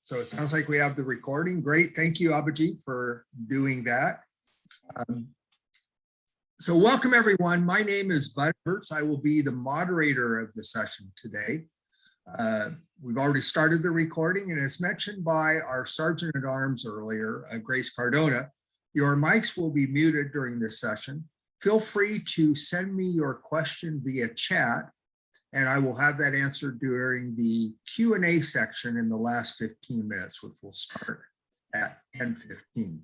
So it sounds like we have the recording. Great. Thank you, Abhijit, for doing that. So welcome, everyone. My name is Bud Hertz. I will be the moderator of the session today. We've already started the recording, and as mentioned by our Sergeant at Arms earlier, Grace Cardona, your mics will be muted during this session. Feel free to send me your question via chat, and I will have that answered during the Q&A section in the last 15 minutes, which will start at 10:15.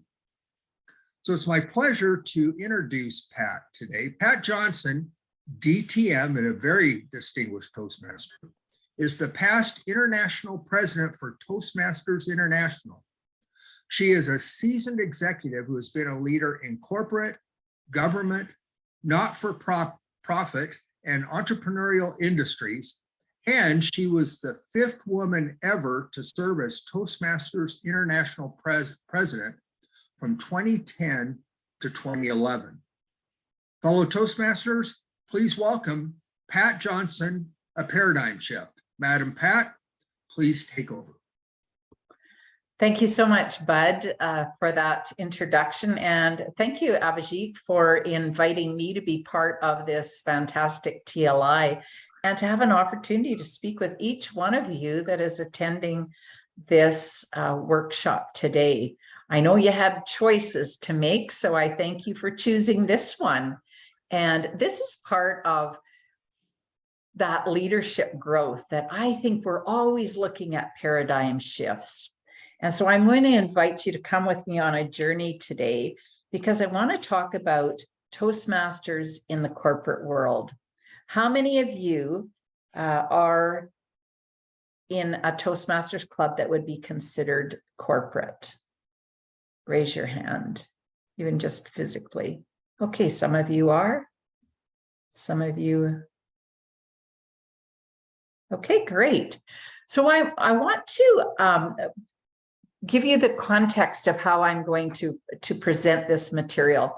So it's my pleasure to introduce Pat today. Pat Johnson, DTM, and a very distinguished Toastmaster, is the past international president for Toastmasters International. She is a seasoned executive who has been a leader in corporate, government, not-for-profit, and entrepreneurial industries, and she was the 5th woman ever to serve as Toastmasters International president from 2010 to 2011. Fellow Toastmasters, please welcome Pat Johnson, A Paradigm Shift. Madam Pat, please take over. Thank you so much, Bud, for that introduction. And thank you, Abhijit, for inviting me to be part of this fantastic TLI and to have an opportunity to speak with each one of you that is attending this workshop today. I know you had choices to make, so I thank you for choosing this one. And this is part of that leadership growth that I think we're always looking at paradigm shifts. And so I'm going to invite you to come with me on a journey today because I want to talk about Toastmasters in the corporate world. How many of you are in a Toastmasters club that would be considered corporate? Raise your hand, even just physically. Okay, some of you are. Some of you. Okay, great. So I want to give you the context of how I'm going to present this material.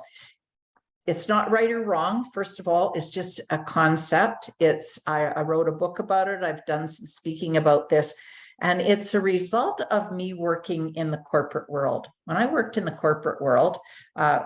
It's not right or wrong. First of all, it's just a concept. I wrote a book about it. I've done some speaking about this, and it's a result of me working in the corporate world. When I worked in the corporate world,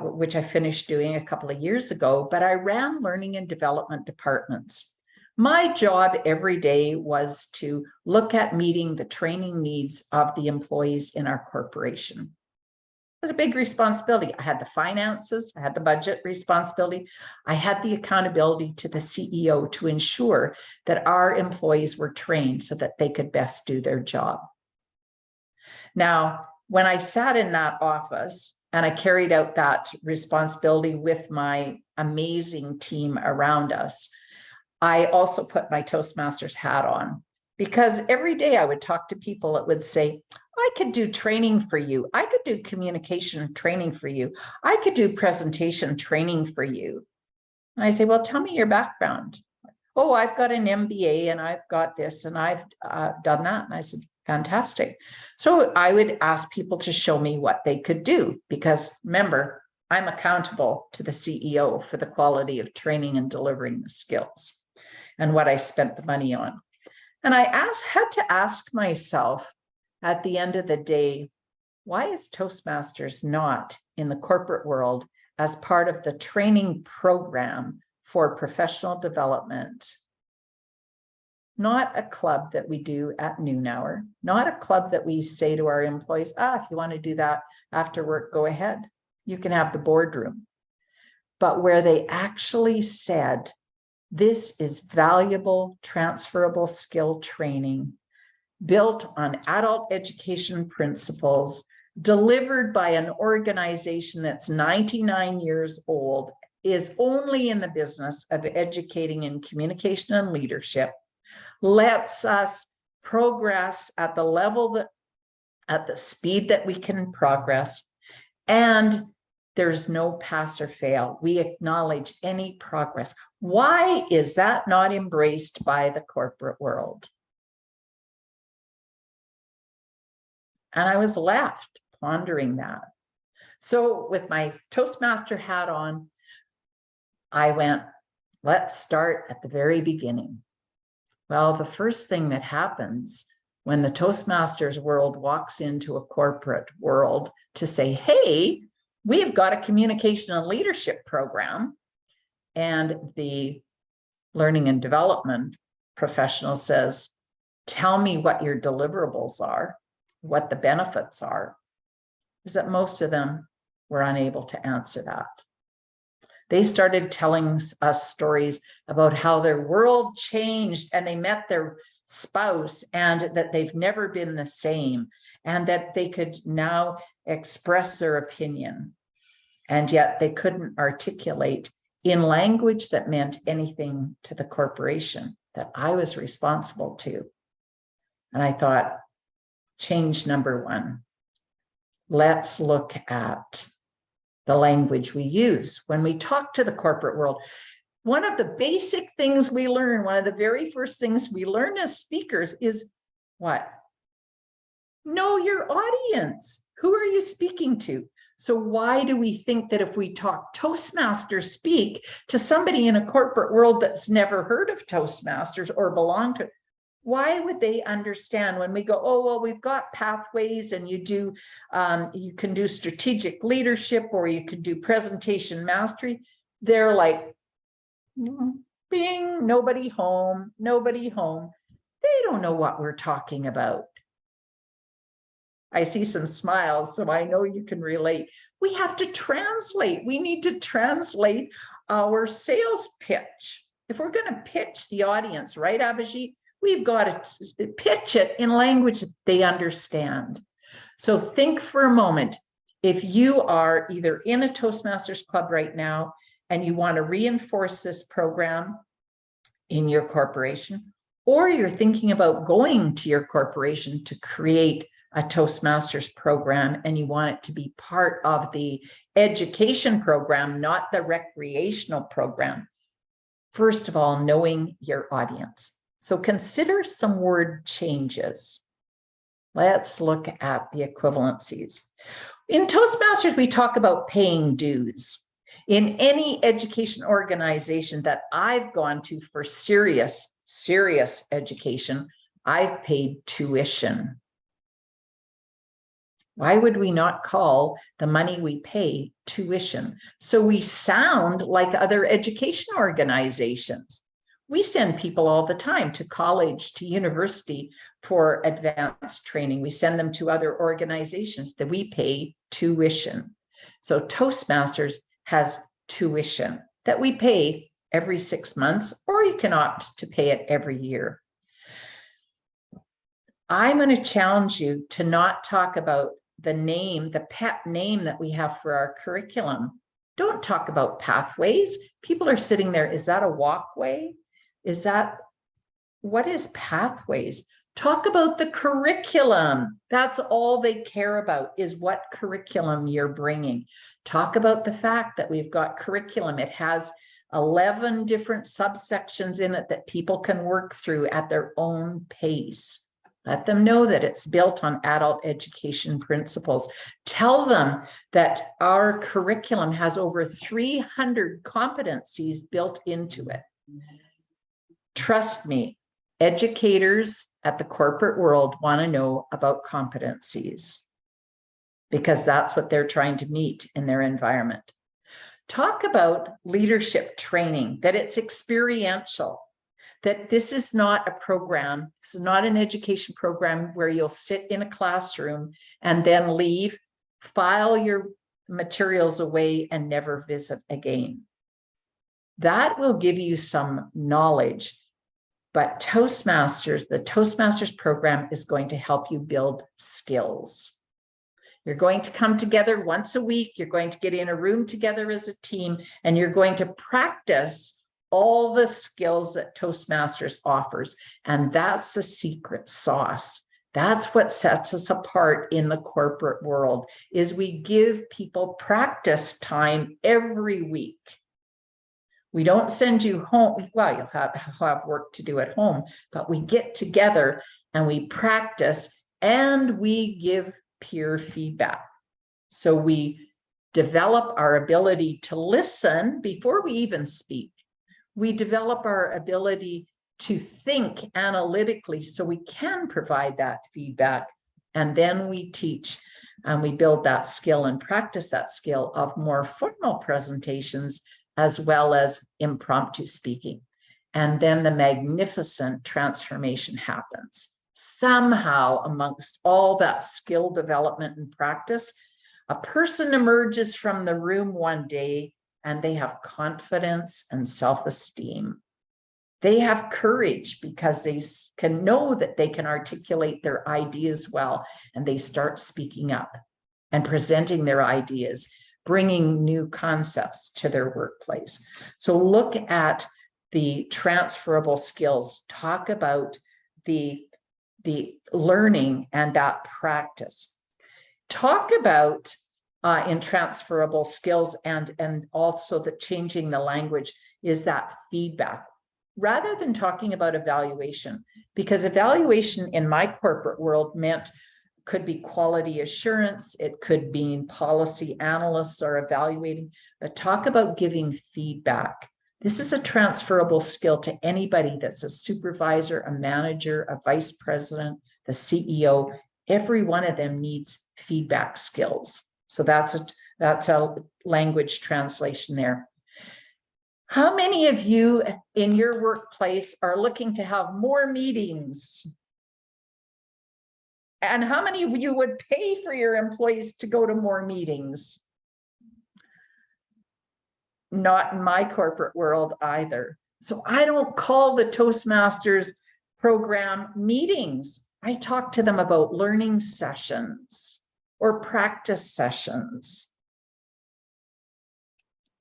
which I finished doing a couple of years ago, but I ran learning and development departments. My job every day was to look at meeting the training needs of the employees in our corporation. It was a big responsibility. I had the finances, I had the budget responsibility, I had the accountability to the CEO to ensure that our employees were trained so that they could best do their job. Now, when I sat in that office and I carried out that responsibility with my amazing team around us, I also put my Toastmasters hat on because every day I would talk to people that would say, I could do training for you. I could do communication training for you. I could do presentation training for you. And I say, well, tell me your background. Oh, I've got an MBA and I've got this and I've done that. And I said, fantastic. So I would ask people to show me what they could do because remember, I'm accountable to the CEO for the quality of training and delivering the skills and what I spent the money on. And I had to ask myself at the end of the day, why is Toastmasters not in the corporate world as part of the training program for professional development? Not a club that we do at noon hour, not a club that we say to our employees, if you want to do that after work, go ahead. You can have the boardroom. But where they actually said, this is valuable, transferable skill training built on adult education principles, delivered by an organization that's 99 years old, is only in the business of educating in communication and leadership, lets us progress at the level that, at the speed that we can progress, and there's no pass or fail. We acknowledge any progress. Why is that not embraced by the corporate world? And I was left pondering that. So with my Toastmaster hat on, I went, let's start at the very beginning. Well, the first thing that happens when the Toastmasters world walks into a corporate world to say, hey, we've got a communication and leadership program, and the learning and development professional says, tell me what your deliverables are, what the benefits are, is that most of them were unable to answer that. They started telling us stories about how their world changed and they met their spouse and that they've never been the same and that they could now express their opinion. And yet they couldn't articulate in language that meant anything to the corporation that I was responsible to. And I thought, change number one, let's look at the language we use when we talk to the corporate world. One of the basic things we learn, one of the very first things we learn as speakers is what? Know your audience. Who are you speaking to? So why do we think that if we talk Toastmasters speak to somebody in a corporate world that's never heard of Toastmasters or belong to it, why would they understand when we go, oh, well, we've got pathways and you can do strategic leadership or you can do presentation mastery. They're like, bing, nobody home, nobody home. They don't know what we're talking about. I see some smiles, so I know you can relate. We have to translate. We need to translate our sales pitch. If we're going to pitch the audience, right, Abhijit? We've got to pitch it in language that they understand. So think for a moment, if you are either in a Toastmasters club right now and you want to reinforce this program in your corporation, or you're thinking about going to your corporation to create a Toastmasters program and you want it to be part of the education program, not the recreational program, first of all, knowing your audience. So consider some word changes. Let's look at the equivalencies. In Toastmasters, we talk about paying dues. In any education organization that I've gone to for serious education, I've paid tuition. Why would we not call the money we pay tuition? So we sound like other education organizations. We send people all the time to college, to university for advanced training. We send them to other organizations that we pay tuition. So Toastmasters has tuition that we pay every 6 months, or you can opt to pay it every year. I'm going to challenge you to not talk about the name, the pet name that we have for our curriculum. Don't talk about pathways. People are sitting there. Is that a walkway? What is pathways? Talk about the curriculum. That's all they care about, is what curriculum you're bringing. Talk about the fact that we've got curriculum. It has 11 different subsections in it that people can work through at their own pace. Let them know that it's built on adult education principles. Tell them that our curriculum has over 300 competencies built into it. Trust me, educators at the corporate world want to know about competencies because that's what they're trying to meet in their environment. Talk about leadership training, that it's experiential, that this is not a program, this is not an education program where you'll sit in a classroom and then leave, file your materials away and never visit again. That will give you some knowledge. But Toastmasters, the Toastmasters program is going to help you build skills. You're going to come together once a week. You're going to get in a room together as a team, and you're going to practice all the skills that Toastmasters offers. And that's the secret sauce. That's what sets us apart in the corporate world, is we give people practice time every week. We don't send you home. Well, you'll have work to do at home, but we get together and we practice and we give peer feedback. So we develop our ability to listen before we even speak. We develop our ability to think analytically so we can provide that feedback. And then we teach and we build that skill and practice that skill of more formal presentations as well as impromptu speaking. And then the magnificent transformation happens. Somehow, amongst all that skill development and practice, a person emerges from the room one day and they have confidence and self-esteem. They have courage because they can know that they can articulate their ideas well, and they start speaking up and presenting their ideas, bringing new concepts to their workplace. So look at the transferable skills, talk about the learning and that practice. Talk about in transferable skills and also the changing the language is that feedback, rather than talking about evaluation, because evaluation in my corporate world could be quality assurance, it could be policy analysts are evaluating, but talk about giving feedback. This is a transferable skill to anybody that's a supervisor, a manager, a vice president, the CEO. Every one of them needs feedback skills. So that's a language translation there. How many of you in your workplace are looking to have more meetings? And how many of you would pay for your employees to go to more meetings? Not in my corporate world either. So I don't call the Toastmasters program meetings. I talk to them about learning sessions or practice sessions.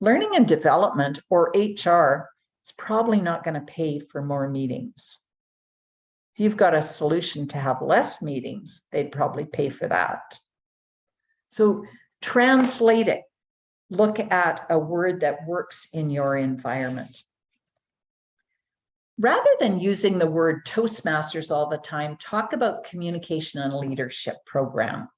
Learning and development or HR is probably not going to pay for more meetings. If you've got a solution to have less meetings, they'd probably pay for that. So translate it. Look at a word that works in your environment. Rather than using the word Toastmasters all the time, talk about communication and leadership program.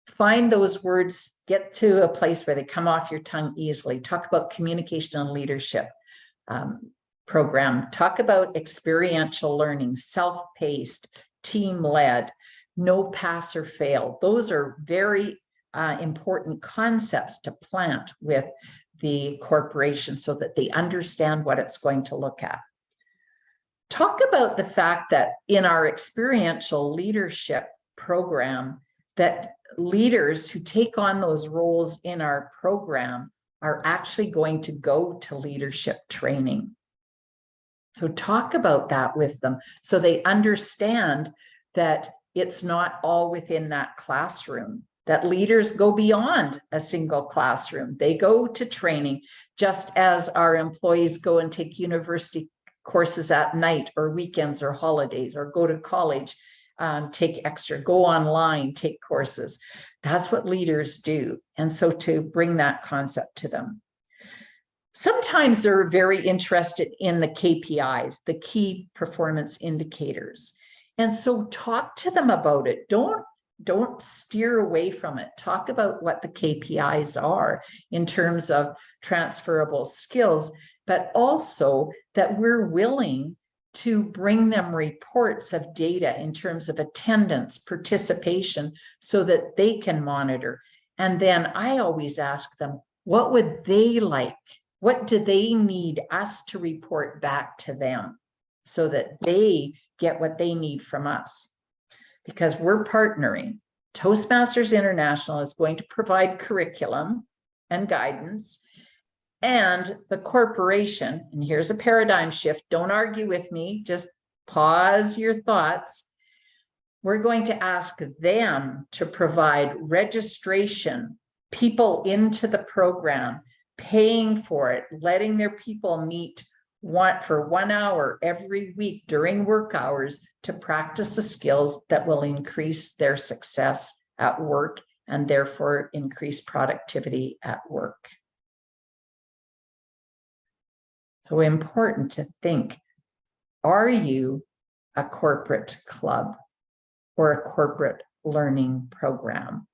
Find those words, get to a place where they come off your tongue easily. Talk about communication and leadership program. Talk about experiential learning, self-paced, team-led, no pass or fail. Those are very important concepts to plant with the corporation so that they understand what it's going to look at. Talk about the fact that in our experiential leadership program, that leaders who take on those roles in our program are actually going to go to leadership training. So talk about that with them so they understand that it's not all within that classroom, that leaders go beyond a single classroom. They go to training, just as our employees go and take university courses at night or weekends or holidays, or go to college, take extra, go online, take courses. That's what leaders do. And so to bring that concept to them. Sometimes they're very interested in the KPIs, the key performance indicators. And so talk to them about it. Don't steer away from it. Talk about what the KPIs are in terms of transferable skills, but also that we're willing to bring them reports of data in terms of attendance, participation, so that they can monitor. And then I always ask them, what would they like? What do they need us to report back to them so that they get what they need from us? Because we're partnering. Toastmasters International is going to provide curriculum and guidance, and the corporation, and here's a paradigm shift, don't argue with me, just pause your thoughts. We're going to ask them to provide registration, people into the program, paying for it, letting their people meet for 1 hour every week during work hours to practice the skills that will increase their success at work and therefore increase productivity at work. So important to think, are you a corporate club or a corporate learning program?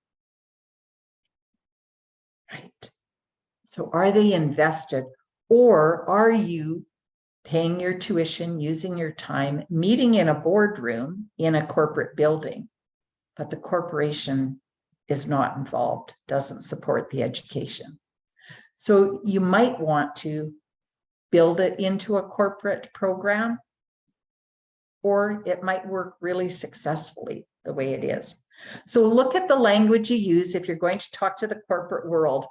Right. So are they invested, or are you paying your tuition, using your time, meeting in a boardroom in a corporate building, but the corporation is not involved, doesn't support the education. So you might want to build it into a corporate program, or it might work really successfully the way it is. So look at the language you use if you're going to talk to the corporate world.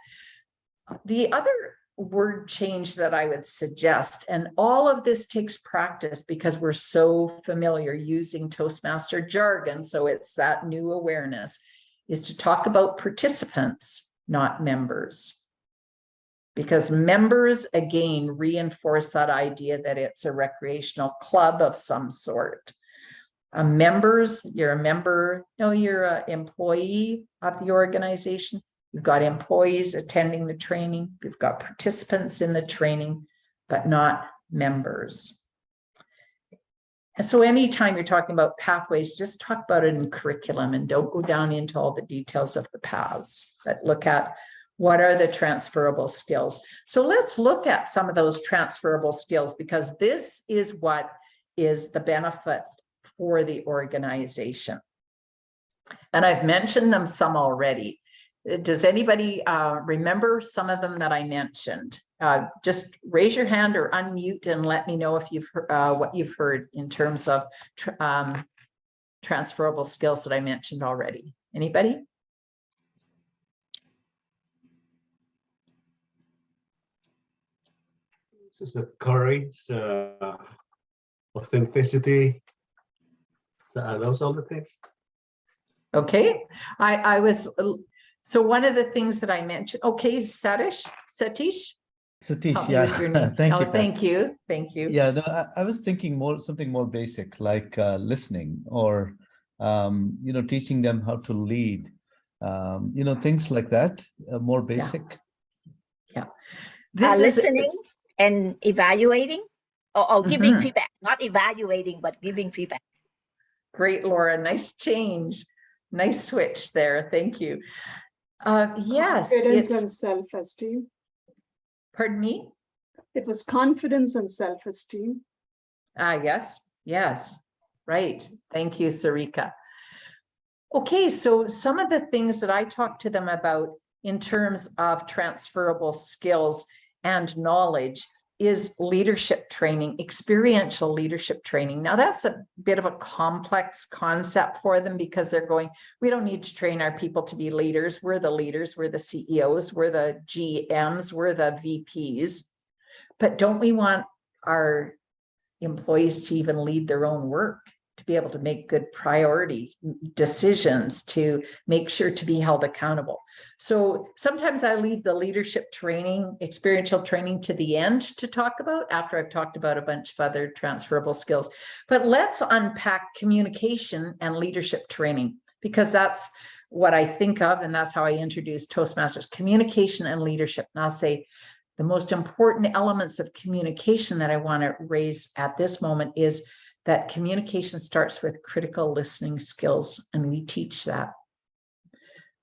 The other word change that I would suggest, and all of this takes practice because we're so familiar using Toastmaster jargon, so it's that new awareness, is to talk about participants, not members. Because members, again, reinforce that idea that it's a recreational club of some sort. Members, you're a member, no, you're an employee of the organization. You've got employees attending the training. You've got participants in the training, but not members. And so anytime you're talking about pathways, just talk about it in curriculum and don't go down into all the details of the paths, but look at what are the transferable skills. So let's look at some of those transferable skills, because this is what is the benefit for the organization. And I've mentioned them some already. Does anybody remember some of them that I mentioned? Just raise your hand or unmute and let me know if you've what you've heard in terms of transferable skills that I mentioned already. Anybody? This is the courage, authenticity. Are those all the things? Okay, I was, so one of the things that I mentioned, okay, Satish, Satish, yeah. Your name. thank Oh, you. Pat. Thank you. Yeah, no, I was thinking something more basic, like listening, or teaching them how to lead, things like that, more basic. Yeah. This is listening and evaluating, or giving feedback, not evaluating, but giving feedback. great, Laura. Nice change. Nice switch there. Thank you. Yes. Confidence and self-esteem. Pardon me? It was confidence and self-esteem. Yes. Right. Thank you, Sarika. Okay, so some of the things that I talked to them about in terms of transferable skills and knowledge is leadership training, experiential leadership training. Now that's a bit of a complex concept for them because they're going, we don't need to train our people to be leaders. We're the leaders, we're the CEOs, we're the GMs, we're the VPs. But don't we want our employees to even lead their own work, to be able to make good priority decisions, to make sure to be held accountable? So sometimes I leave the leadership training, experiential training, to the end to talk about, after I've talked about a bunch of other transferable skills. But let's unpack communication and leadership training, because that's what I think of, and that's how I introduce Toastmasters, communication and leadership. And I'll say the most important elements of communication that I want to raise at this moment is that communication starts with critical listening skills, and we teach that.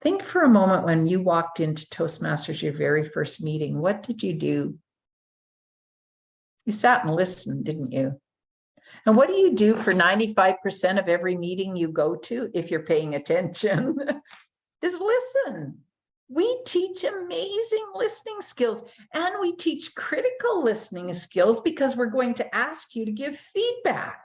Think for a moment when you walked into Toastmasters, your very first meeting, what did you do? You sat and listened, didn't you? And what do you do for 95% of every meeting you go to, if you're paying attention, is listen. We teach amazing listening skills, and we teach critical listening skills because we're going to ask you to give feedback.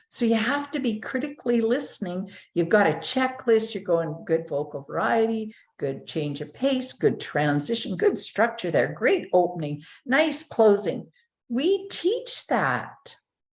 So you have to be critically listening. You've got a checklist. You're going good vocal variety, good change of pace, good transition, good structure there, great opening, nice closing. We teach that.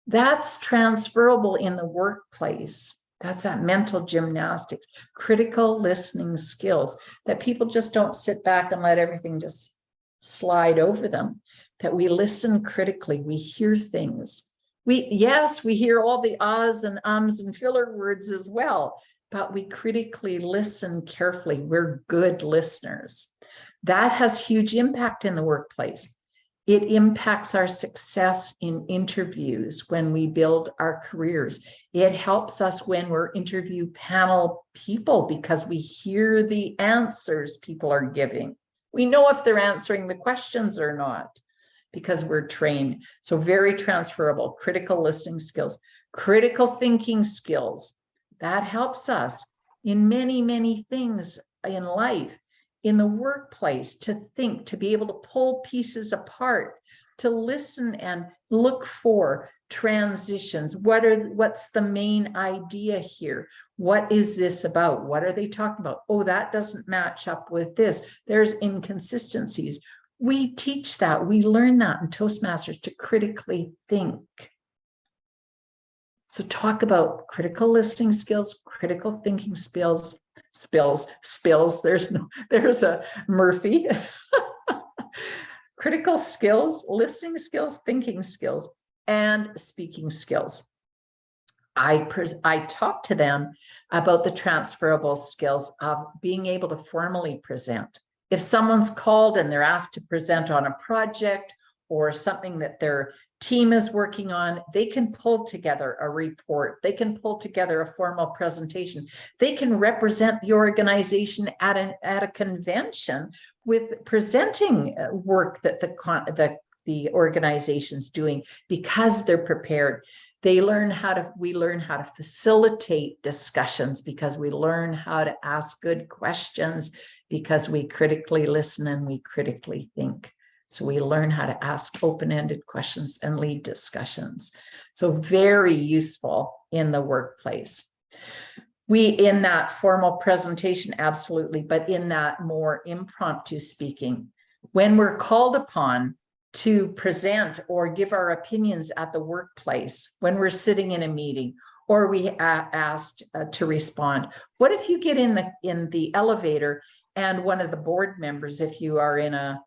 That's transferable in the workplace. That's that mental gymnastics, critical listening skills that people just don't sit back and let everything just slide over them, that we listen critically, we hear things. Yes, we hear all the ahs and ums and filler words as well, but we critically listen carefully. We're good listeners. That has huge impact in the workplace. It impacts our success in interviews when we build our careers. It helps us when we're interview panel people because we hear the answers people are giving. We know if they're answering the questions or not, because we're trained. So very transferable. Critical listening skills, critical thinking skills. That helps us in many, many things in life, in the workplace, to think, to be able to pull pieces apart, to listen and look for transitions. What's the main idea here? What is this about? What are they talking about? Oh, that doesn't match up with this. There's inconsistencies. We teach that. We learn that in Toastmasters, to critically think. So talk about critical listening skills, critical thinking skills, spills. There's a Murphy. Critical skills, listening skills, thinking skills, and speaking skills. I talk to them about the transferable skills of being able to formally present. If someone's called and they're asked to present on a project or something that their team is working on, they can pull together a report. They can pull together a formal presentation. They can represent the organization at a convention with presenting work that the organization's doing, because they're prepared. We learn how to facilitate discussions, because we learn how to ask good questions, because we critically listen and we critically think. So we learn how to ask open-ended questions and lead discussions. So very useful in the workplace. In that formal presentation, absolutely, but in that more impromptu speaking, when we're called upon to present or give our opinions at the workplace, when we're sitting in a meeting, or we asked to respond. What if you get in the elevator and one of the board members, if you are in a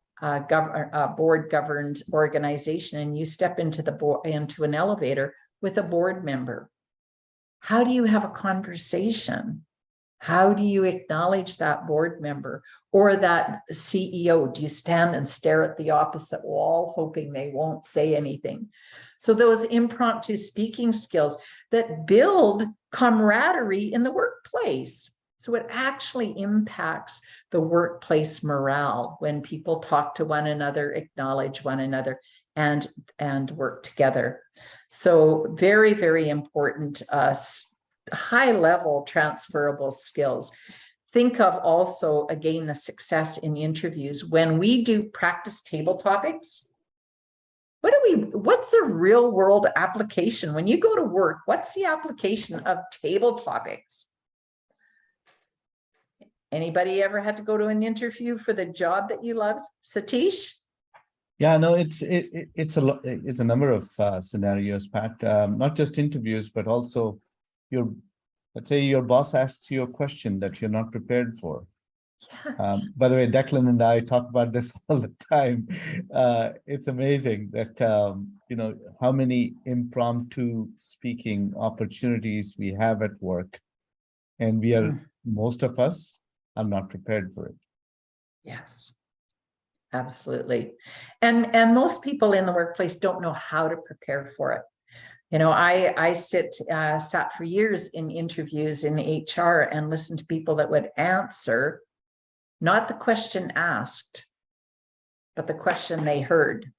board governed organization, and you step into an elevator with a board member? How do you have a conversation? How do you acknowledge that board member or that CEO? Do you stand and stare at the opposite wall, hoping they won't say anything? So those impromptu speaking skills that build camaraderie in the workplace. So it actually impacts the workplace morale when people talk to one another, acknowledge one another, and work together. So very, very important, high-level transferable skills. Think of also, again, the success in interviews. When we do practice table topics, what's a real world application? When you go to work, what's the application of table topics? Anybody ever had to go to an interview for the job that you loved? Satish? Yeah, no, it's a number of scenarios, Pat. Not just interviews, but also let's say your boss asks you a question that you're not prepared for. Yes. By the way, Declan and I talk about this all the time. It's amazing that how many impromptu speaking opportunities we have at work, and most of us are not prepared for it. Yes, absolutely. And most people in the workplace don't know how to prepare for it. I sat for years in interviews in HR and listened to people that would answer not the question asked, but the question they heard.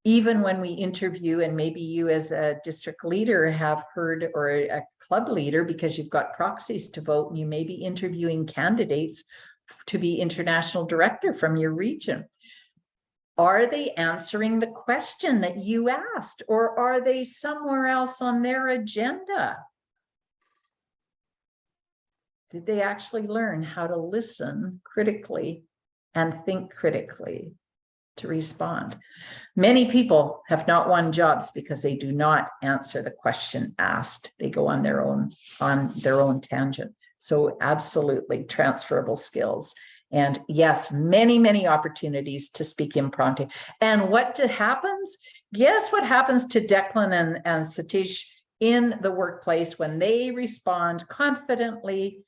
Even when we interview, and maybe you as a district leader have heard, or a club leader, because you've got proxies to vote, and you may be interviewing candidates to be international director from your region. Are they answering the question that you asked, or are they somewhere else on their agenda? Did they actually learn how to listen critically and think critically to respond? Many people have not won jobs because they do not answer the question asked. They go on their own tangent. So absolutely transferable skills. And yes, many, many opportunities to speak impromptu. And what happens? Guess what happens to Declan and Satish in the workplace when they respond confidently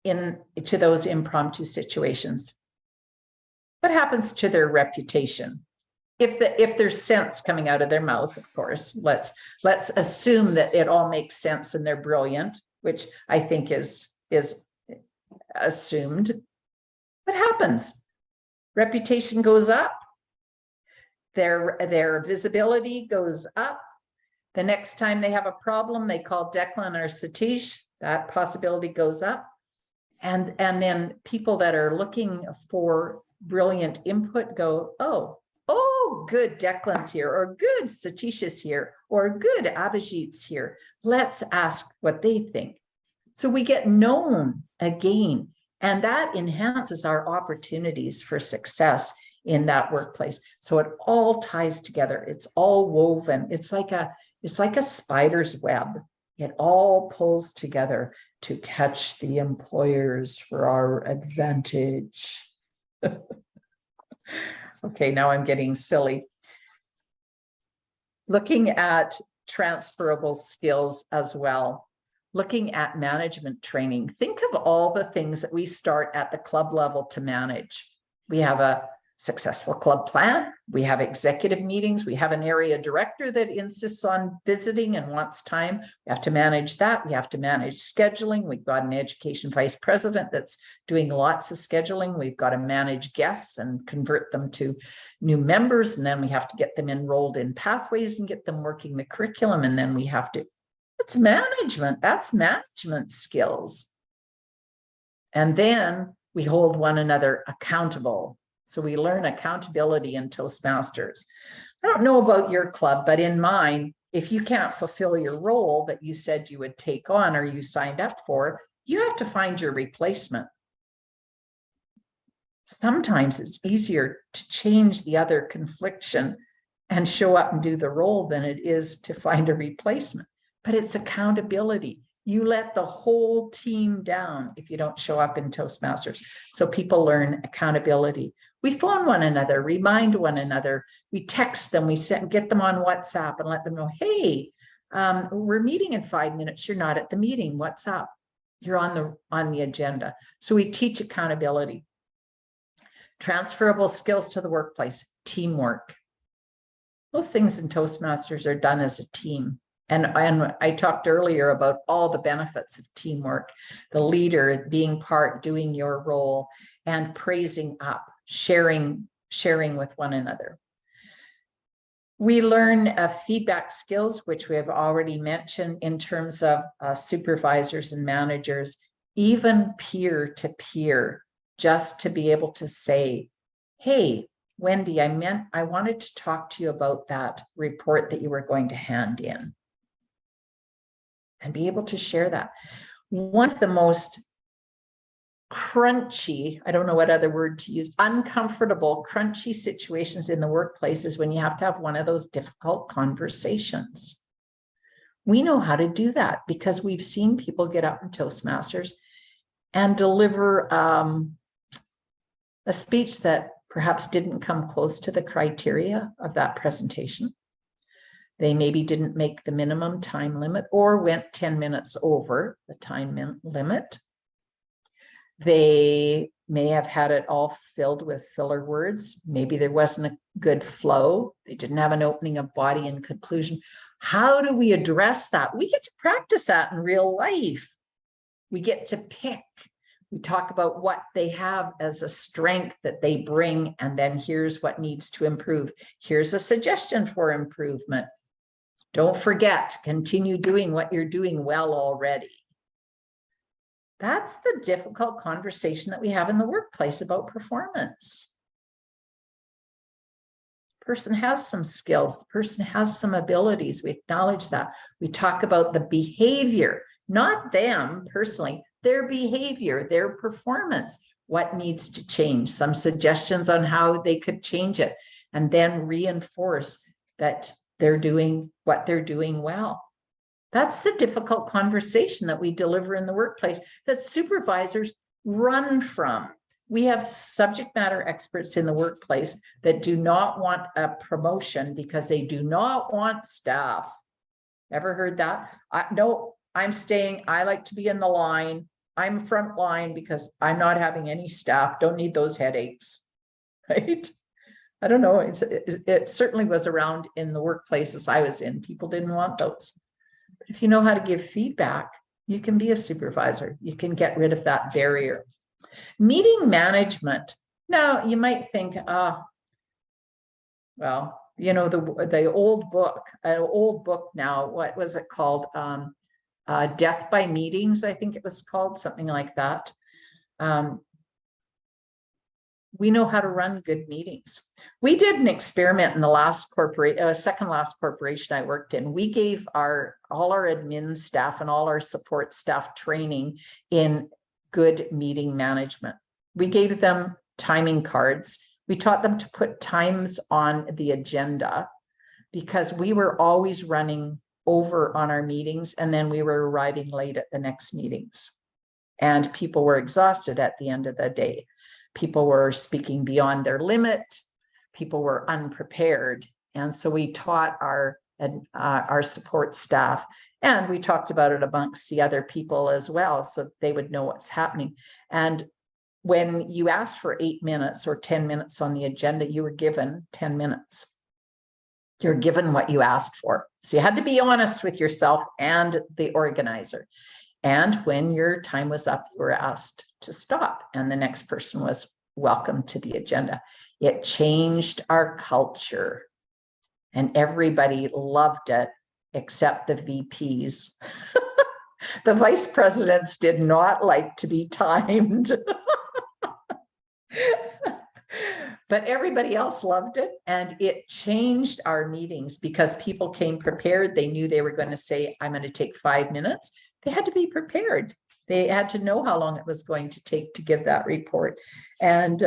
to those impromptu situations? What happens to their reputation? If there's sense coming out of their mouth, of course, let's assume that it all makes sense and they're brilliant, which I think is assumed. What happens? Reputation goes up. Their visibility goes up. The next time they have a problem, they call Declan or Satish, that possibility goes up. And then people that are looking for brilliant input go, oh, good, Declan's here, or good, Satish is here, or good, Abhijit's here. Let's ask what they think. So we get known again, and that enhances our opportunities for success in that workplace. So it all ties together. It's all woven. It's like a spider's web. It all pulls together to catch the employers for our advantage. Okay, now I'm getting silly. Looking at transferable skills as well. Looking at management training. Think of all the things that we start at the club level to manage. We have a successful club plan. We have executive meetings. We have an area director that insists on visiting and wants time. We have to manage that. We have to manage scheduling. We've got an education vice president that's doing lots of scheduling. We've got to manage guests and convert them to new members. And then we have to get them enrolled in pathways and get them working the curriculum. And then we have to, it's management. That's management skills. And then we hold one another accountable. So we learn accountability in Toastmasters. I don't know about your club, but in mine, if you can't fulfill your role that you said you would take on or you signed up for, you have to find your replacement. Sometimes it's easier to change the other confliction and show up and do the role than it is to find a replacement. But it's accountability. You let the whole team down if you don't show up in Toastmasters. So people learn accountability. We phone one another, remind one another. We text them, get them on WhatsApp and let them know, hey, we're meeting in 5 minutes. You're not at the meeting. What's up? You're on the agenda. So we teach accountability. Transferable skills to the workplace, teamwork. Those things in Toastmasters are done as a team. And I talked earlier about all the benefits of teamwork, the leader being part, doing your role, and praising up, sharing with one another. We learn feedback skills, which we have already mentioned in terms of supervisors and managers, even peer to peer, just to be able to say, hey, Wendy, I wanted to talk to you about that report that you were going to hand in. And be able to share that. One of the most crunchy, I don't know what other word to use, uncomfortable, crunchy situations in the workplace is when you have to have one of those difficult conversations. We know how to do that because we've seen people get up in Toastmasters and deliver a speech that perhaps didn't come close to the criteria of that presentation. They maybe didn't make the minimum time limit or went 10 minutes over the time limit. They may have had it all filled with filler words. Maybe there wasn't a good flow. They didn't have an opening of body and conclusion. How do we address that? We get to practice that in real life. We get to pick. We talk about what they have as a strength that they bring, and then here's what needs to improve. Here's a suggestion for improvement. Don't forget, continue doing what you're doing well already. That's the difficult conversation that we have in the workplace about performance. The person has some skills, the person has some abilities. We acknowledge that. We talk about the behavior, not them personally, their behavior, their performance, what needs to change, some suggestions on how they could change it, and then reinforce that they're doing what they're doing well. That's the difficult conversation that we deliver in the workplace that supervisors run from. We have subject matter experts in the workplace that do not want a promotion because they do not want staff. Ever heard that? No, I'm staying. I like to be in the line. I'm front line because I'm not having any staff. Don't need those headaches, right? I don't know. It certainly was around in the workplaces I was in. People didn't want those. But if you know how to give feedback, you can be a supervisor. You can get rid of that barrier. Meeting management. Now, you might think, well, you know, the old book, an old book now, what was it called? Death by Meetings, I think it was called, something like that. We know how to run good meetings. We did an experiment in the last second last corporation I worked in. We gave all our admin staff and all our support staff training in good meeting management. We gave them timing cards. We taught them to put times on the agenda because we were always running over on our meetings, and then we were arriving late at the next meetings. And people were exhausted at the end of the day. People were speaking beyond their limit. People were unprepared. And so we taught our support staff, and we talked about it amongst the other people as well, so they would know what's happening. And when you asked for 8 minutes or 10 minutes on the agenda, you were given 10 minutes. You're given what you asked for. So you had to be honest with yourself and the organizer. And when your time was up, you were asked to stop, and the next person was welcome to the agenda. It changed our culture, and everybody loved it except the VPs. The vice presidents did not like to be timed. But everybody else loved it, and it changed our meetings because people came prepared. They knew they were going to say, I'm going to take 5 minutes. They had to be prepared. They had to know how long it was going to take to give that report. And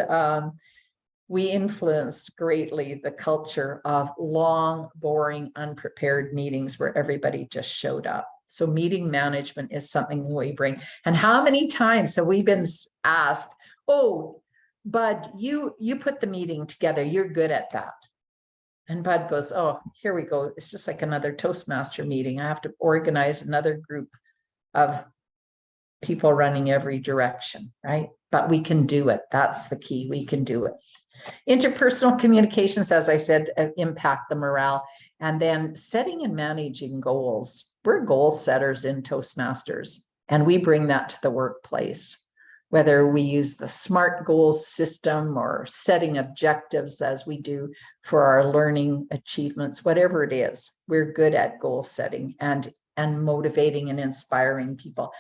we influenced greatly the culture of long, boring, unprepared meetings where everybody just showed up. So meeting management is something we bring. And how many times have we been asked, oh, Bud, you put the meeting together. You're good at that. And Bud goes, oh, here we go. It's just like another Toastmaster meeting. I have to organize another group of people running every direction, right? But we can do it. That's the key. We can do it. Interpersonal communications, as I said, impact the morale. And then setting and managing goals. We're goal setters in Toastmasters, and we bring that to the workplace. Whether we use the SMART goals system or setting objectives as we do for our learning achievements, whatever it is, we're good at goal setting and motivating and inspiring people.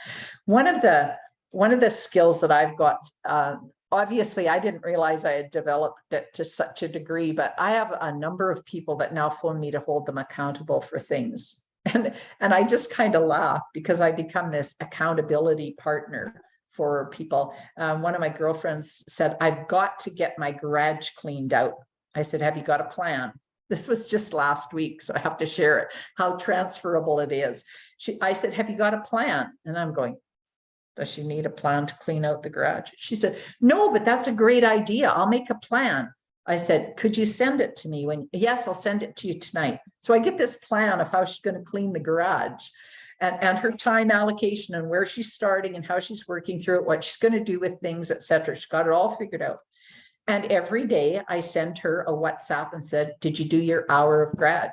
One of the skills that I've got, obviously I didn't realize I had developed it to such a degree, but I have a number of people that now phone me to hold them accountable for things. And I just kind of laugh because I become this accountability partner for people. One of my girlfriends said, I've got to get my garage cleaned out. I said, have you got a plan? This was just last week, so I have to share it, how transferable it is. I said, have you got a plan? And I'm going, does she need a plan to clean out the garage? She said, no, but that's a great idea. I'll make a plan. I said, could you send it to me? Yes, I'll send it to you tonight. So I get this plan of how she's going to clean the garage. And her time allocation and where she's starting and how she's working through it, what she's going to do with things, etc. She's got it all figured out. And every day I send her a WhatsApp and said, did you do your hour of garage?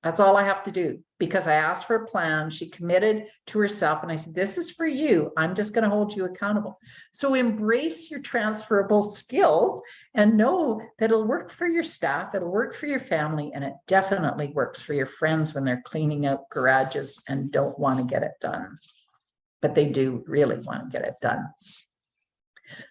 That's all I have to do because I asked for a plan. She committed to herself. And I said, this is for you. I'm just going to hold you accountable. So embrace your transferable skills and know that it'll work for your staff. It'll work for your family. And it definitely works for your friends when they're cleaning out garages and don't want to get it done. But they do really want to get it done.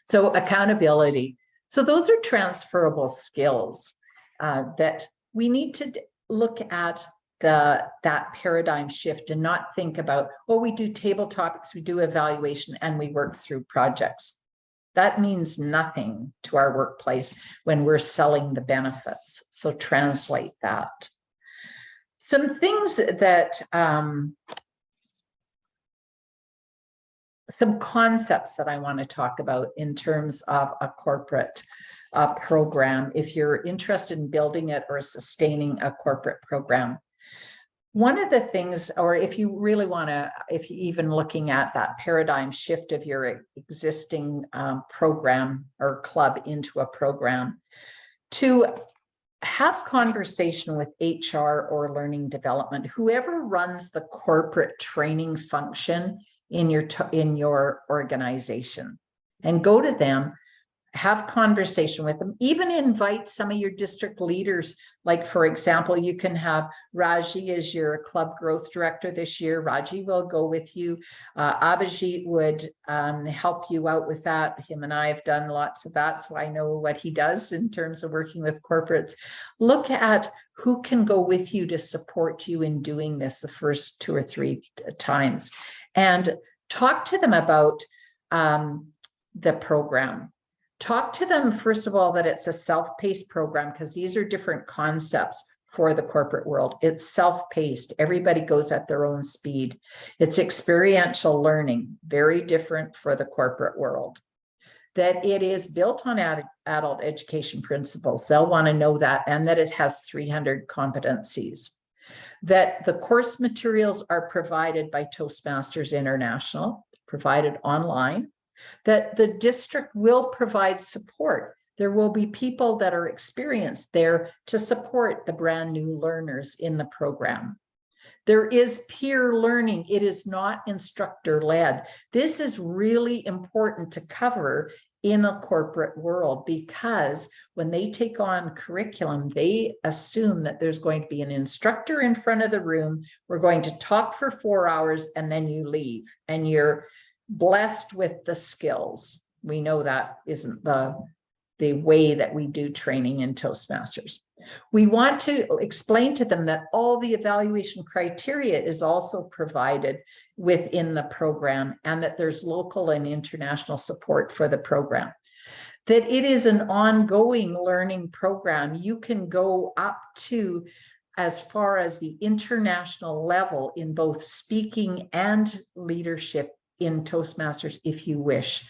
So accountability. So those are transferable skills that we need to look at that paradigm shift and not think about, oh, we do table topics, we do evaluation, and we work through projects. That means nothing to our workplace when we're selling the benefits. So translate that. Some things that, some concepts that I want to talk about in terms of a corporate program, if you're interested in building it or sustaining a corporate program. One of the things, or if you really want to, if you're even looking at that paradigm shift of your existing program or club into a program, to have conversation with HR or learning development, whoever runs the corporate training function in your organization, and go to them have conversation with them, even invite some of your district leaders. Like, for example, you can have Raji as your club growth director this year. Raji will go with you. Abhijit would help you out with that. Him and I have done lots of that, so I know what he does in terms of working with corporates. Look at who can go with you to support you in doing this the first 2 or 3 times, and talk to them about the program. Talk to them, first of all, that it's a self-paced program, because these are different concepts for the corporate world. It's self-paced. Everybody goes at their own speed. It's experiential learning, very different for the corporate world. That it is built on adult education principles. They'll want to know that, and that it has 300 competencies. That the course materials are provided by Toastmasters International, provided online. That the district will provide support. There will be people that are experienced there to support the brand new learners in the program. There is peer learning. It is not instructor-led. This is really important to cover in a corporate world, because when they take on curriculum, they assume that there's going to be an instructor in front of the room. We're going to talk for 4 hours and then you leave and you're blessed with the skills. We know that isn't the way that we do training in Toastmasters. We want to explain to them that all the evaluation criteria is also provided within the program, and that there's local and international support for the program. That it is an ongoing learning program. You can go up to as far as the international level in both speaking and leadership in Toastmasters if you wish.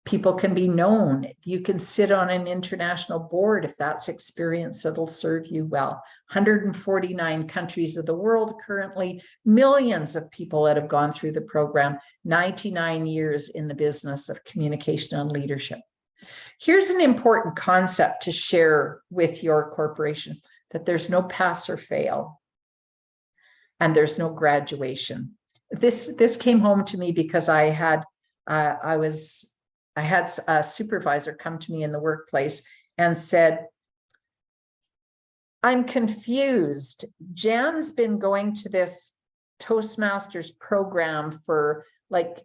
People can be known. You can sit on an international board if that's experience that'll serve you well. 149 countries of the world currently, millions of people that have gone through the program, 99 years in the business of communication and leadership. Here's an important concept to share with your corporation, that there's no pass or fail, and there's no graduation. This came home to me because I had a supervisor come to me in the workplace and said, I'm confused. Jan's been going to this Toastmasters program for like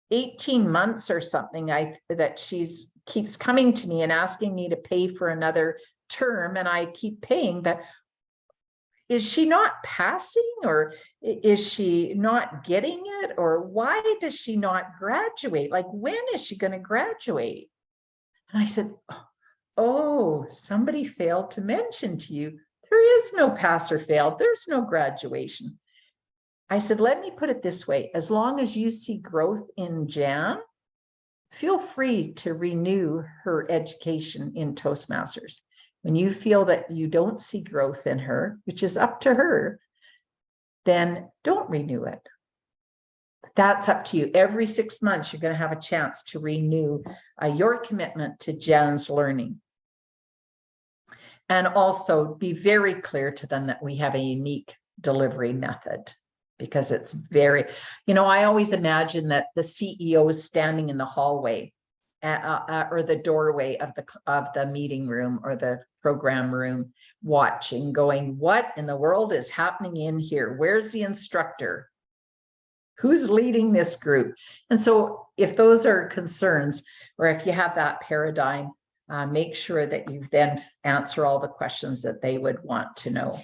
18 months or something. That she's keeps coming to me and asking me to pay for another term, and I keep paying, but is she not passing, or is she not getting it, or why does she not graduate? Like, when is she going to graduate? And I said, oh, somebody failed to mention to you, there is no pass or fail. There's no graduation. I said, let me put it this way. As long as you see growth in Jan, feel free to renew her education in Toastmasters. When you feel that you don't see growth in her, which is up to her, then don't renew it. That's up to you. Every 6 months, you're going to have a chance to renew your commitment to Jan's learning. And also be very clear to them that we have a unique delivery method, because it's very, I always imagine that the CEO is standing in the hallway or the doorway of the meeting room or the program room, watching, going, what in the world is happening in here? Where's the instructor? Who's leading this group? And so if those are concerns, or if you have that paradigm, make sure that you then answer all the questions that they would want to know.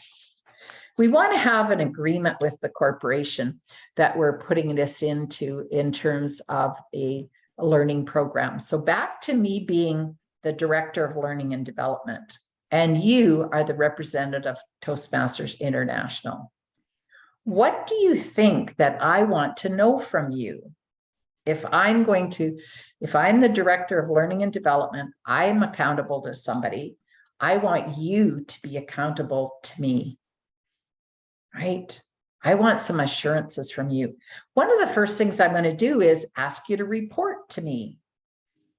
We want to have an agreement with the corporation that we're putting this into in terms of a learning program. So back to me being the Director of Learning and Development, and you are the representative of Toastmasters International. What do you think that I want to know from you? If I'm the Director of Learning and Development, I'm accountable to somebody. I want you to be accountable to me, right? I want some assurances from you. One of the first things I'm going to do is ask you to report to me,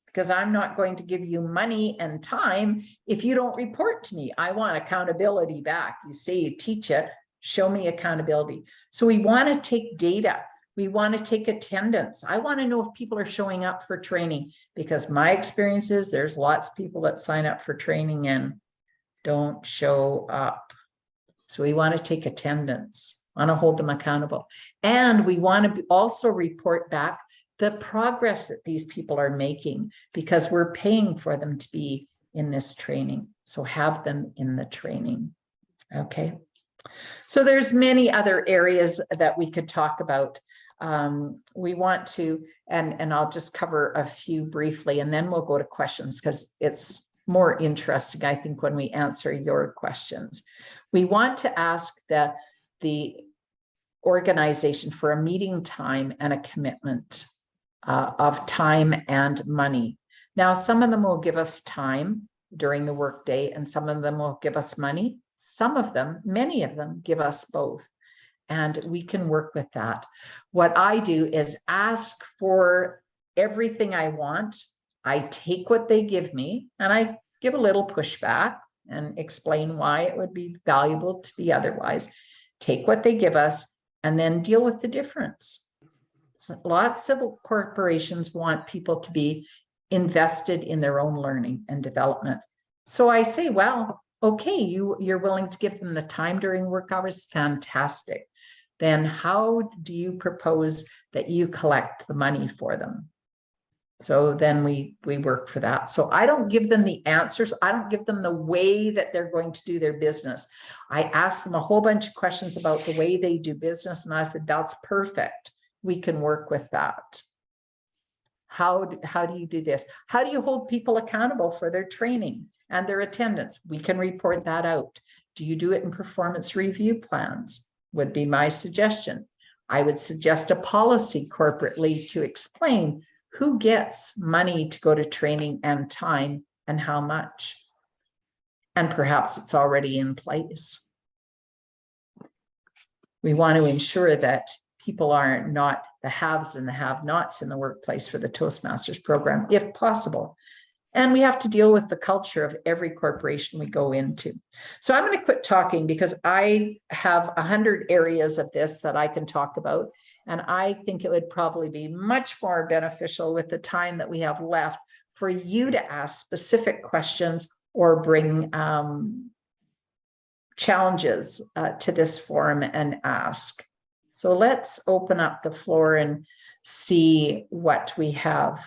because I'm not going to give you money and time if you don't report to me. I want accountability back. You say you teach it, show me accountability. So we want to take data. We want to take attendance. I want to know if people are showing up for training, because my experience is there's lots of people that sign up for training and don't show up. So we want to take attendance, want to hold them accountable. And we want to also report back the progress that these people are making, because we're paying for them to be in this training. So have them in the training. Okay. So there's many other areas that we could talk about. We want to, and I'll just cover a few briefly, and then we'll go to questions, because it's more interesting, I think, when we answer your questions. We want to ask the organization for a meeting time and a commitment of time and money. Now, some of them will give us time during the workday, and some of them will give us money. Some of them, many of them, give us both. And we can work with that. What I do is ask for everything I want. I take what they give me, and I give a little pushback and explain why it would be valuable to be otherwise. Take what they give us and then deal with the difference. So lots of corporations want people to be invested in their own learning and development. So I say, well, okay, you're willing to give them the time during work hours, fantastic. Then how do you propose that you collect the money for them? So then we work for that. So I don't give them the answers. I don't give them the way that they're going to do their business. I ask them a whole bunch of questions about the way they do business. And I said, that's perfect. We can work with that. How do you do this? How do you hold people accountable for their training and their attendance? We can report that out. Do you do it in performance review plans? Would be my suggestion. I would suggest a policy corporately to explain who gets money to go to training and time and how much. And perhaps it's already in place. We want to ensure that people are not the haves and the have-nots in the workplace for the Toastmasters program, if possible. And we have to deal with the culture of every corporation we go into. So I'm going to quit talking, because I have 100 areas of this that I can talk about. And I think it would probably be much more beneficial with the time that we have left for you to ask specific questions or bring challenges to this forum and ask. So let's open up the floor and see what we have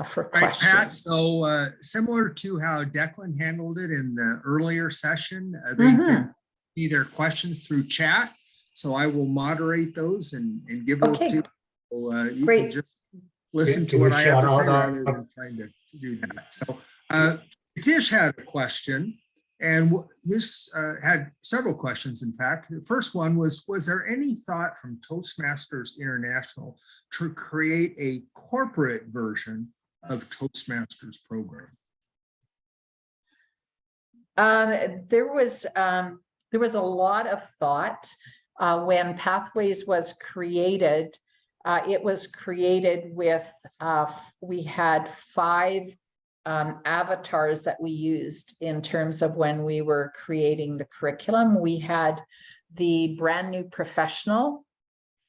for questions. Right, Pat, so similar to how Declan handled it in the earlier session, they can see their questions through chat. So I will moderate those and give those to you. So, you Great. can just listen to Can what we I have to shout say out rather than trying to do that. So Tish had a question, and this had several questions, in fact. The first one was there any thought from Toastmasters International to create a corporate version of Toastmasters program? There was a lot of thought when Pathways was created. It was created with, we had 5 avatars that we used in terms of when we were creating the curriculum. We had the brand new professional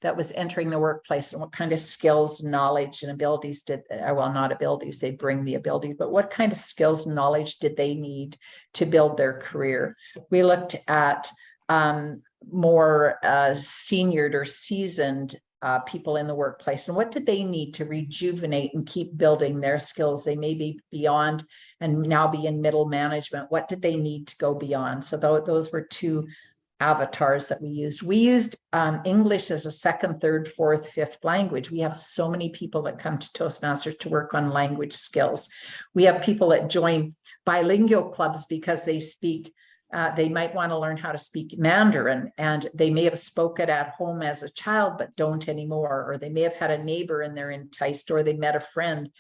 that was entering the workplace, and what kind of skills, knowledge, and abilities did, well, not abilities, they bring the ability, but what kind of skills and knowledge did they need to build their career? We looked at more seniored or seasoned people in the workplace, and what did they need to rejuvenate and keep building their skills? They may be beyond and now be in middle management. What did they need to go beyond? So those were 2 avatars that we used. We used English as a 2nd, 3rd, 4th, 5th language. We have so many people that come to Toastmasters to work on language skills. We have people that join bilingual clubs because they speak, they might want to learn how to speak Mandarin, and they may have spoken at home as a child, but don't anymore, or they may have had a neighbor and they're enticed, or they met a friend.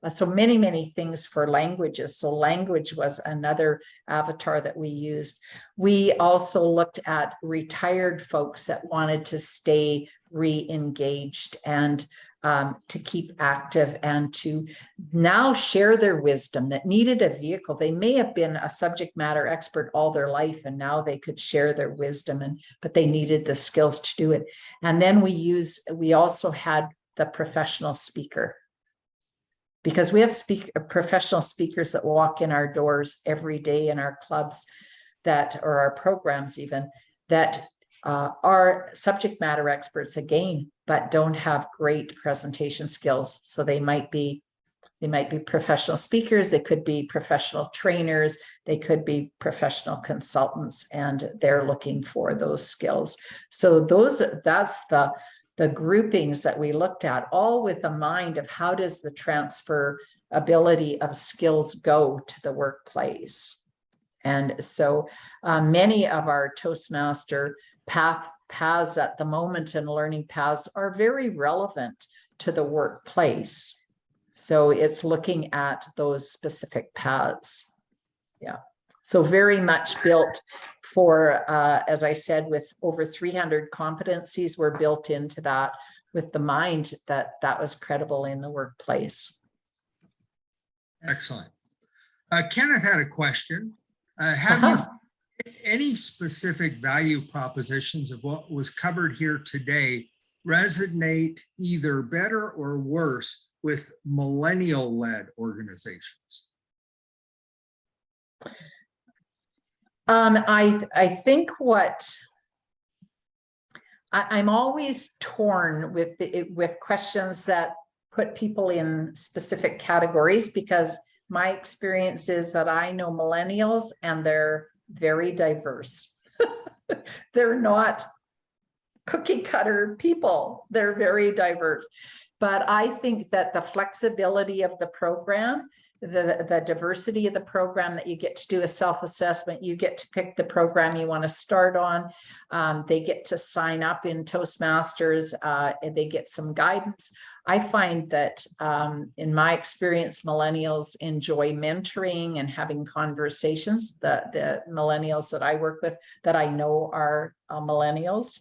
So many, many things for languages. So language was another avatar that we used. We also looked at retired folks that wanted to stay re-engaged, and to keep active and to now share their wisdom that needed a vehicle. They may have been a subject matter expert all their life, and now they could share their wisdom, but they needed the skills to do it. And then we also had the professional speaker, because we have professional speakers that walk in our doors every day in our clubs or our programs even, that are subject matter experts again, but don't have great presentation skills. So they might be professional speakers, they could be professional trainers, they could be professional consultants, and they're looking for those skills. So that's the groupings that we looked at, all with a mind of how does the transferability of skills go to the workplace. And so many of our Toastmaster paths at the moment and learning paths are very relevant to the workplace. So it's looking at those specific paths. Yeah. So very much built for, as I said, with over 300 competencies were built into that, with the mind that was credible in the workplace. Excellent. Kenneth had a question. Have you any specific value propositions of what was covered here today resonate either better or worse with millennial-led organizations? I think I'm always torn with questions that put people in specific categories, because my experience is that I know millennials and they're very diverse. They're not cookie cutter people. They're very diverse. But I think that the flexibility of the program, the diversity of the program, that you get to do a self-assessment, you get to pick the program you want to start on. They get to sign up in Toastmasters, and they get some guidance. I find that in my experience, millennials enjoy mentoring and having conversations. The millennials that I work with that I know are millennials.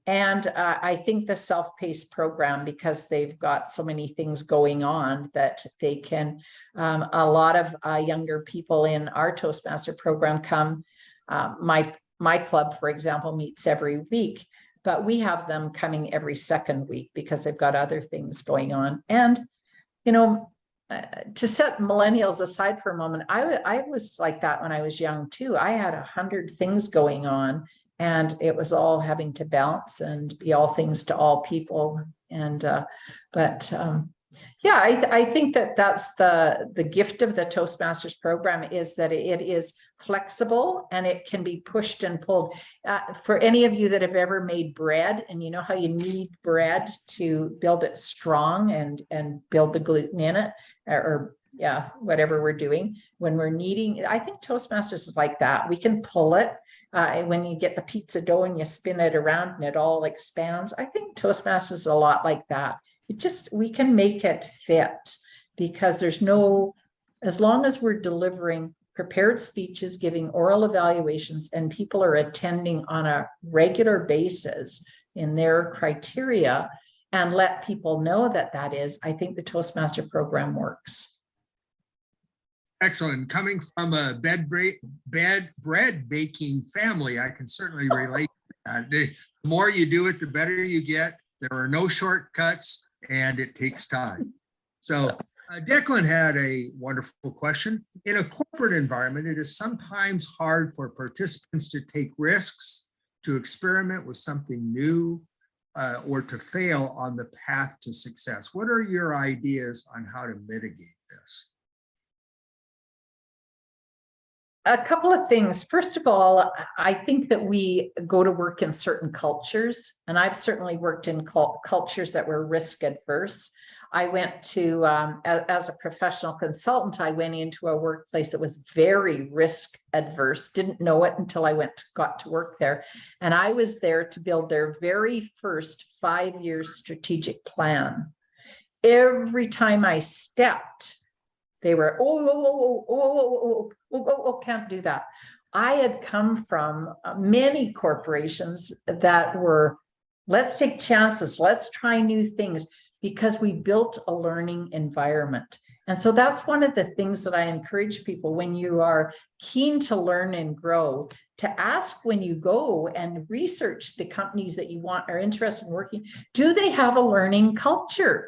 And I think the self-paced program, because they've got so many things going on that they can, a lot of younger people in our Toastmaster program come. My club, for example, meets every week, but we have them coming every second week because they've got other things going on. And, you know, to set millennials aside for a moment, I was like that when I was young too. I had 100 things going on, and it was all having to balance and be all things to all people. And yeah, I think that's the gift of the Toastmasters program, is that it is flexible and it can be pushed and pulled. For any of you that have ever made bread, and you know how you need bread to build it strong and build the gluten in it, or yeah, whatever we're doing when we're kneading. I think Toastmasters is like that. We can pull it. When you get the pizza dough and you spin it around and it all expands. I think Toastmasters is a lot like that. We can make it fit, because there's as long as we're delivering prepared speeches, giving oral evaluations, and people are attending on a regular basis in their criteria, and let people know that I think the Toastmaster program works. Excellent. Coming from a bread baking family, I can certainly relate to that. The more you do it, the better you get. There are no shortcuts, and it takes time. So Declan had a wonderful question. In a corporate environment, it is sometimes hard for participants to take risks, to experiment with something new, or to fail on the path to success. What are your ideas on how to mitigate this? A couple of things. First of all, I think that we go to work in certain cultures, and I've certainly worked in cultures that were risk adverse. I went to, as a professional consultant, I went into a workplace that was very risk adverse, didn't know it until I got to work there. And I was there to build their very first 5-year strategic plan. Every time I stepped, they were, can't do that. I had come from many corporations that were, let's take chances, let's try new things, because we built a learning environment. And so that's one of the things that I encourage people when you are keen to learn and grow, to ask when you go and research the companies that you are interested in working, do they have a learning culture?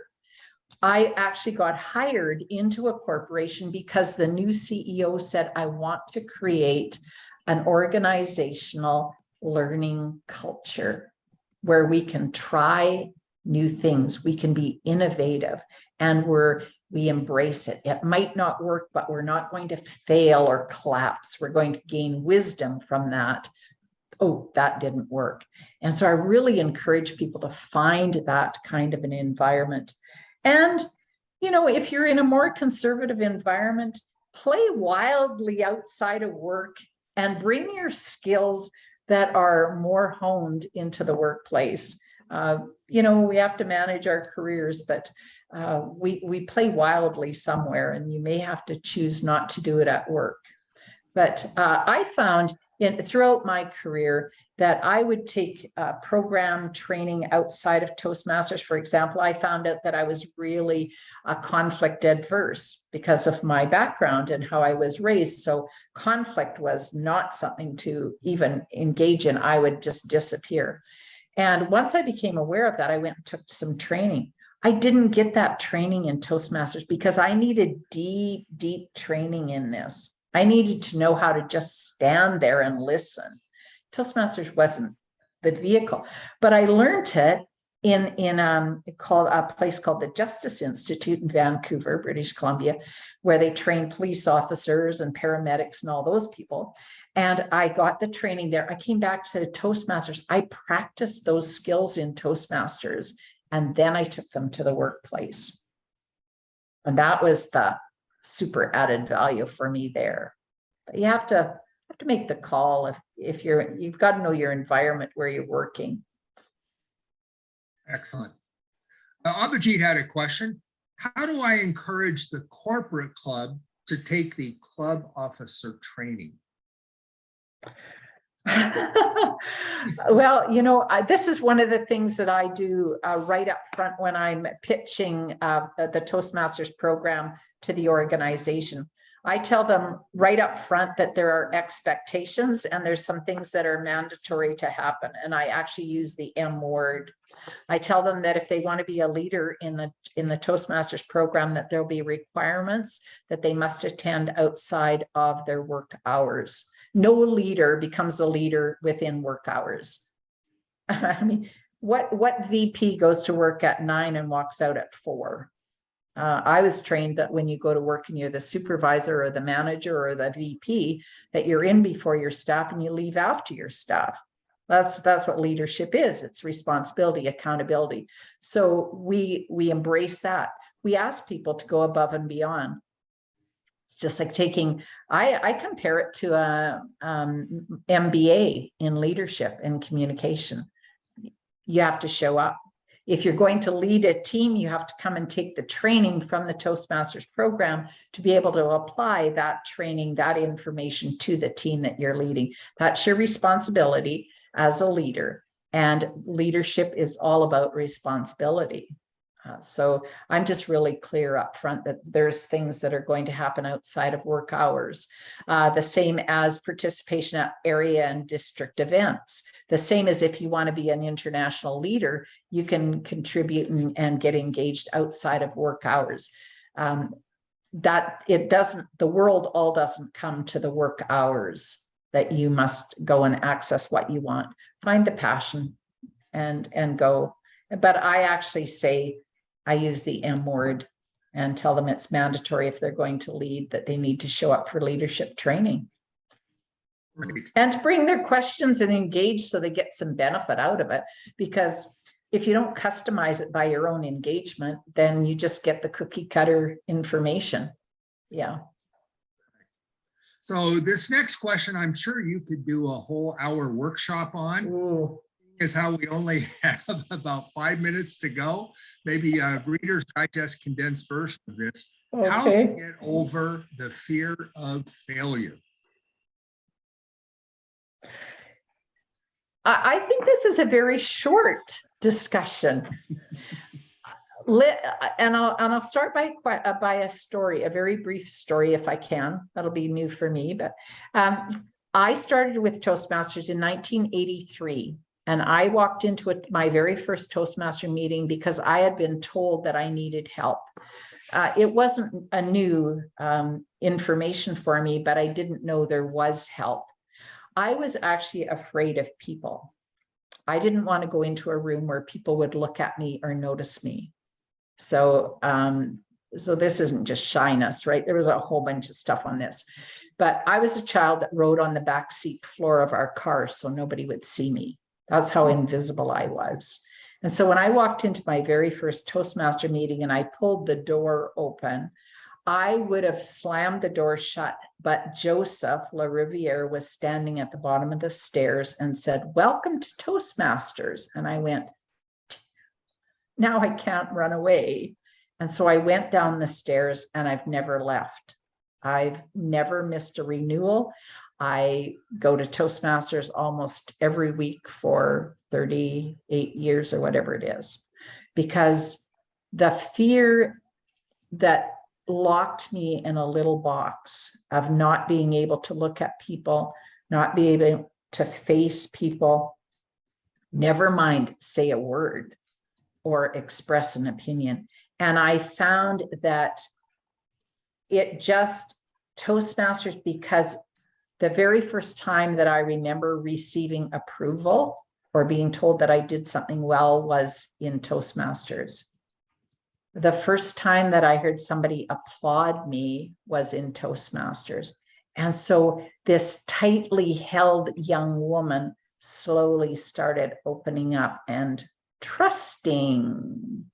I actually got hired into a corporation because the new CEO said, I want to create an organizational learning culture where we can try new things, we can be innovative, and we embrace it. It might not work, but we're not going to fail or collapse. We're going to gain wisdom from that. Oh, that didn't work. And so I really encourage people to find that kind of an environment. And, you know, if you're in a more conservative environment, play wildly outside of work and bring your skills that are more honed into the workplace. You know, we have to manage our careers, but we play wildly somewhere, and you may have to choose not to do it at work. But I found throughout my career that I would take program training outside of Toastmasters. For example, I found out that I was really conflict adverse because of my background and how I was raised. So conflict was not something to even engage in. I would just disappear. And once I became aware of that, I went and took some training. I didn't get that training in Toastmasters because I needed deep, deep training in this. I needed to know how to just stand there and listen. Toastmasters wasn't the vehicle, but I learned it in a place called the Justice Institute in Vancouver, British Columbia, where they train police officers and paramedics and all those people. And I got the training there. I came back to Toastmasters. I practiced those skills in Toastmasters, and then I took them to the workplace. And that was the super added value for me there. But you have to make the call if you've got to know your environment where you're working. Excellent. Abhijit had a question. How do I encourage the corporate club to take the club officer training? Well, you know, this is one of the things that I do right up front when I'm pitching the Toastmasters program to the organization. I tell them right up front that there are expectations and there's some things that are mandatory to happen. And I actually use the M word. I tell them that if they want to be a leader in the Toastmasters program, that there'll be requirements that they must attend outside of their work hours. No leader becomes a leader within work hours. I mean, what VP goes to work at 9 and walks out at 4? I was trained that when you go to work and you're the supervisor or the manager or the VP, that you're in before your staff and you leave after your staff. That's what leadership is. It's responsibility, accountability. So we embrace that. We ask people to go above and beyond. It's just like I compare it to a MBA in leadership and communication. You have to show up. If you're going to lead a team, you have to come and take the training from the Toastmasters program to be able to apply that training, that information to the team that you're leading. That's your responsibility as a leader. And leadership is all about responsibility. So I'm just really clear up front that there's things that are going to happen outside of work hours. The same as participation at area and district events. The same as if you want to be an international leader, you can contribute and get engaged outside of work hours. That it doesn't, the world all doesn't come to the work hours that you must go and access what you want. Find the passion and go. But I actually say, I use the M word and tell them it's mandatory if they're going to lead, that they need to show up for leadership training. Right. And to bring their questions and engage so they get some benefit out of it. Because if you don't customize it by your own engagement, then you just get the cookie cutter information. Yeah. So this next question, I'm sure you could do a whole hour workshop on. Ooh. Is how we only have about 5 minutes to go. Maybe a Reader's Digest condensed version of this. Okay. How to get over the fear of failure. I think this is a very short discussion. And I'll start by a story, a very brief story, if I can. That'll be new for me, but I started with Toastmasters in 1983, and I walked into my very first Toastmaster meeting because I had been told that I needed help. It wasn't a new information for me, but I didn't know there was help. I was actually afraid of people. I didn't want to go into a room where people would look at me or notice me. So, so this isn't just shyness, right? There was a whole bunch of stuff on this, but I was a child that rode on the back seat floor of our car so nobody would see me. That's how invisible I was. And so when I walked into my very first Toastmaster meeting and I pulled the door open, I would have slammed the door shut, but Joseph LaRiviere was standing at the bottom of the stairs and said, "Welcome to Toastmasters." And I went, now I can't run away. And so I went down the stairs and I've never left. I've never missed a renewal. I go to Toastmasters almost every week for 38 years or whatever it is, because the fear that locked me in a little box of not being able to look at people, not be able to face people, never mind say a word or express an opinion. And I found that it just Toastmasters, because the very first time that I remember receiving approval or being told that I did something well was in Toastmasters. The first time that I heard somebody applaud me was in Toastmasters. And so this tightly held young woman slowly started opening up and trusting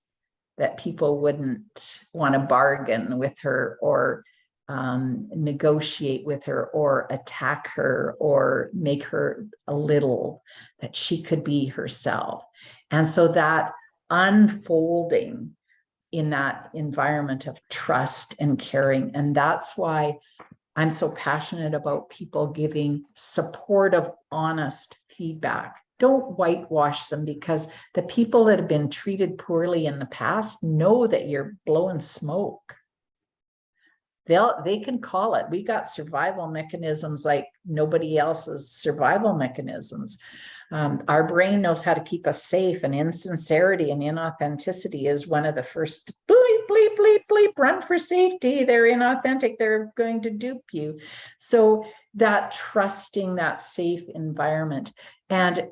that people wouldn't want to bargain with her or negotiate with her or attack her or make her a little, that she could be herself. And so that unfolding in that environment of trust and caring. And that's why I'm so passionate about people giving supportive, honest feedback. Don't whitewash them, because the people that have been treated poorly in the past know that you're blowing smoke. They can call it. We got survival mechanisms like nobody else's survival mechanisms. Our brain knows how to keep us safe, and insincerity and inauthenticity is one of the first bleep, bleep, bleep, bleep, run for safety. They're inauthentic. They're going to dupe you. So that trusting that safe environment, and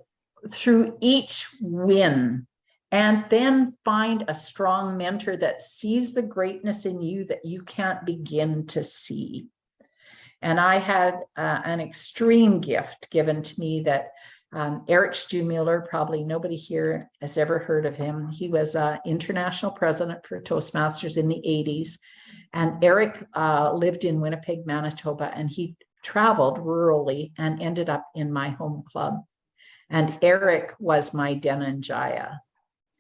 through each win, and then find a strong mentor that sees the greatness in you that you can't begin to see. And I had an extreme gift given to me that Eric Stumuller, probably nobody here has ever heard of him. He was international president for Toastmasters in the 80s. And Eric lived in Winnipeg, Manitoba, and he traveled rurally and ended up in my home club. And Eric was my Dhananjaya.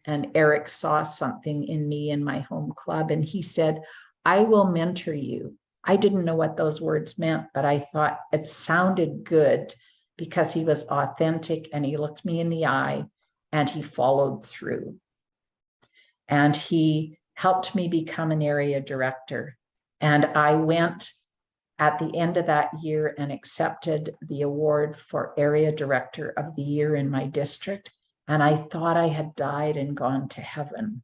And Eric saw something in me in my home club, and he said, "I will mentor you." I didn't know what those words meant, but I thought it sounded good because he was authentic and he looked me in the eye and he followed through. And he helped me become an area director. And I went at the end of that year and accepted the award for Area Director of the Year in my district. And I thought I had died and gone to heaven.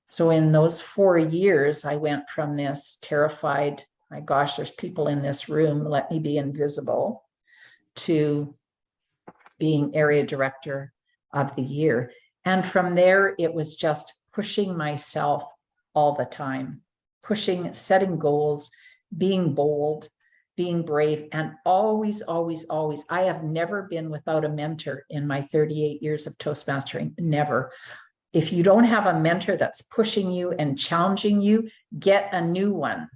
So in those 4 years, I went from this terrified, my gosh, there's people in this room, let me be invisible, to being Area Director of the Year. And from there, it was just pushing myself all the time, pushing, setting goals, being bold, being brave, and always, always, always. I have never been without a mentor in my 38 years of Toastmastering, never. If you don't have a mentor that's pushing you and challenging you, get a new one.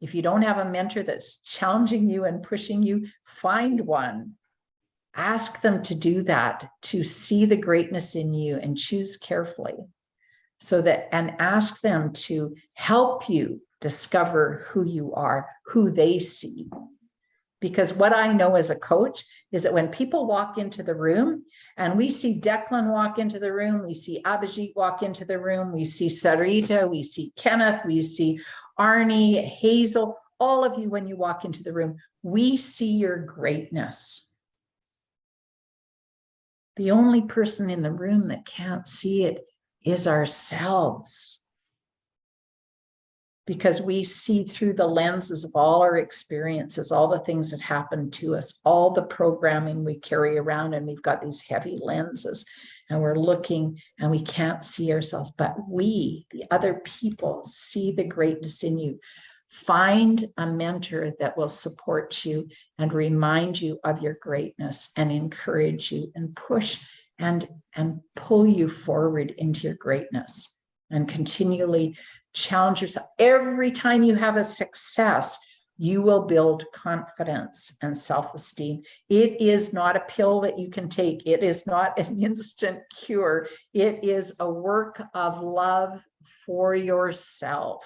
If you don't have a mentor that's challenging you and pushing you, find one. Ask them to do that, to see the greatness in you, and choose carefully. So that, and ask them to help you discover who you are, who they see. Because what I know as a coach is that when people walk into the room, and we see Declan walk into the room, we see Abhijit walk into the room, we see Sarita, we see Kenneth, we see Arnie, Hazel, all of you, when you walk into the room, we see your greatness. The only person in the room that can't see it is ourselves. Because we see through the lenses of all our experiences, all the things that happen to us, all the programming we carry around, and we've got these heavy lenses, and we're looking and we can't see ourselves, but we, the other people, see the greatness in you. Find a mentor that will support you and remind you of your greatness and encourage you and push and pull you forward into your greatness, and continually challenge yourself. Every time you have a success, you will build confidence and self-esteem. It is not a pill that you can take. It is not an instant cure. It is a work of love for yourself.